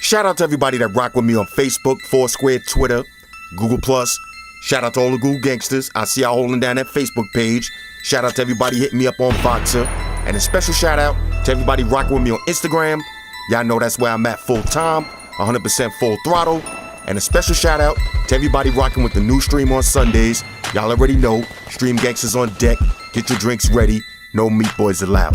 Shout out to everybody that rock with me on Facebook, Foursquare, Twitter, Google+. Shout out to all the Google gangsters. I see y'all holding down that Facebook page. Shout out to everybody hitting me up on Voxer. And a special shout out to everybody rocking with me on Instagram. Y'all know that's where I'm at full time, 100% full throttle. And a special shout out to everybody rocking with the new stream on Sundays. Y'all already know, Stream Gangsters on deck. Get your drinks ready. No meat boys allowed.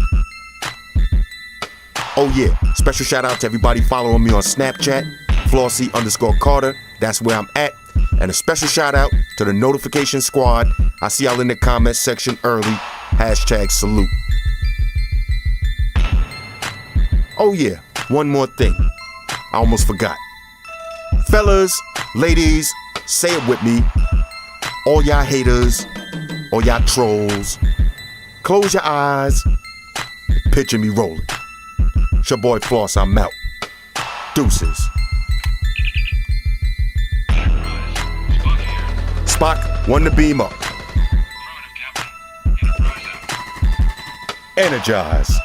Oh yeah, special shout out to everybody following me on Snapchat, Flossy_Carter. That's where I'm at. And a special shout out to the notification squad. I see y'all in the comment section early. #salute. Oh yeah, one more thing. I almost forgot. Fellas, ladies, say it with me. All y'all haters, all y'all trolls, close your eyes, picture me rolling. It's your boy Floss, I'm out. Deuces. Spock, one to beam up. Energize.